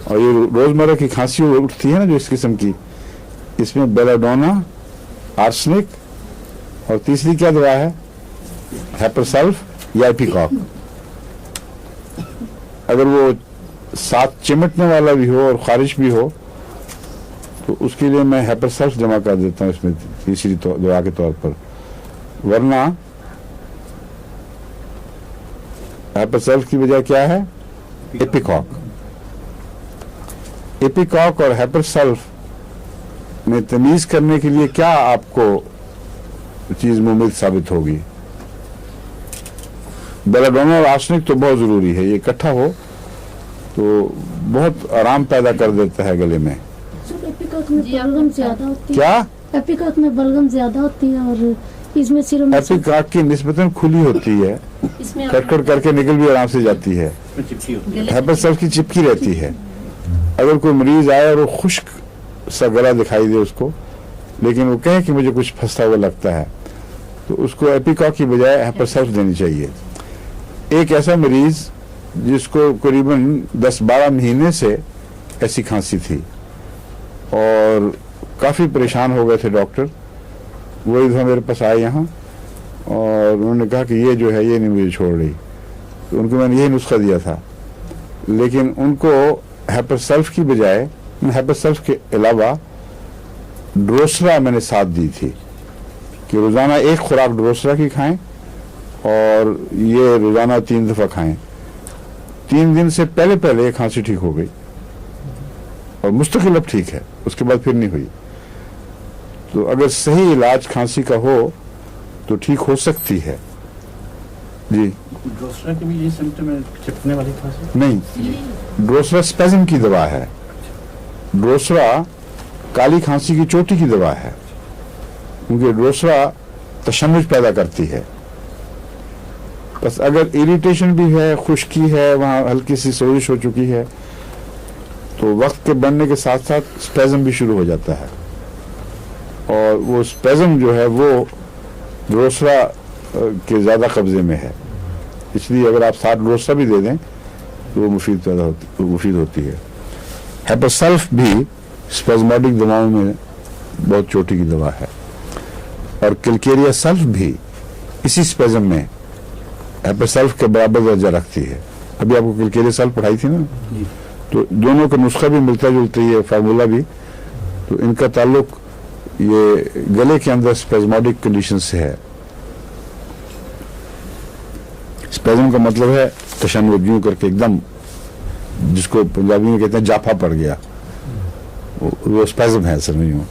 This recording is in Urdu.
اور یہ روزمرہ کی کھانسی اٹھتی ہے نا جو اس قسم کی، اس میں بیلاڈونا، آرسنک، اور تیسری کیا دوا ہے؟ ہیپرسلف یا ایپیکاک۔ اگر وہ ساتھ چمٹنے والا بھی ہو اور خارش بھی ہو تو اس کے لیے میں ہیپرسلف جمع کر دیتا ہوں اس میں تیسری دوا کے طور پر، ورنہ ہیپرسلف کی بجائے کیا ہے؟ ایپیکاک۔ ایپیکاک اور ہیپرسلف میں تمیز کرنے کے لیے کیا آپ کو چیز مفید ثابت ہوگی؟ بیلاڈونا اور آرسنک تو بہت ضروری ہے، یہ اکٹھا ہو تو بہت آرام پیدا کر دیتا ہے گلے میں۔ ایپیکاک میں بلغم زیادہ ہوتی ہے، کیا؟ ایپیکاک میں بلغم زیادہ ہوتی ہے اور اس میں سیرم ایپیکاک کی نسبتاً کھلی ہوتی ہے، کٹ کٹ کر کے نکل بھی آرام سے جاتی ہے، ہیپرسلف کی چپکی رہتی ہے۔ اگر کوئی مریض آئے اور وہ خشک سا گلا دکھائی دے اس کو، لیکن وہ کہے کہ مجھے کچھ پھنسا ہوا لگتا ہے، تو اس کو ایپیکاک کی بجائے ہیپرسلف دینی چاہیے۔ ایک ایسا مریض جس کو قریباً 10-12 مہینے سے ایسی کھانسی تھی اور کافی پریشان ہو گئے تھے ڈاکٹر، وہ ادھر میرے پاس آئے یہاں اور انہوں نے کہا کہ یہ جو ہے یہ نہیں مجھے چھوڑ رہی، تو ان کو میں نے یہی نسخہ دیا تھا، لیکن ان کو ہیپرسلف کی بجائے، ہیپرسلف کے علاوہ ڈروسرا میں نے ساتھ دی تھی کہ روزانہ ایک خوراک ڈروسرا کی کھائیں اور یہ روزانہ 3 دفعہ کھائیں۔ 3 دن سے پہلے یہ کھانسی ٹھیک ہو گئی اور مستقل اب ٹھیک ہے، اس کے بعد پھر نہیں ہوئی۔ تو اگر صحیح علاج کھانسی کا ہو تو ٹھیک ہو سکتی ہے۔ جی ڈروسرا کے بھی یہ سمپٹم ہے، چپکنے والی کھانسی؟ نہیں، ڈروسرا اسپیزم کی دوا ہے، ڈروسرا کالی کھانسی کی چوٹی کی دوا ہے، کیونکہ ڈروسرا تشنج پیدا کرتی ہے۔ بس اگر اریٹیشن بھی ہے، خشکی ہے، وہاں ہلکی سی سوزش ہو چکی ہے تو وقت کے بڑھنے کے ساتھ ساتھ اسپیزم بھی شروع ہو جاتا ہے، اور وہ اسپیزم جو ہے وہ ڈروسرا کے زیادہ قبضے میں ہے، اس لیے اگر آپ ساتھ ڈروسرا بھی دے دیں تو وہ مفید ہوتی ہے۔ ہیپرسلف بھی اسپیزموڈک دواؤں میں بہت چوٹی کی دوا ہے، اور کلکیریا سلف بھی اسی اسپیزم میں ہیپرسلف کے برابر درجہ رکھتی ہے۔ ابھی آپ کو کلکیریا سلف پڑھائی تھی نا، تو دونوں کا نسخہ بھی ملتا جلتا ہی ہے، فارمولا بھی، تو ان کا تعلق یہ گلے کے اندر اسپیزموڈک کنڈیشن سے ہے۔ اسپیزم کا مطلب ہے تشنج، یوں کر کے ایک دم، جس کو پنجابی میں کہتے ہیں جاپا پڑ گیا، وہ اسپیزم ہے اصل میں۔ یوں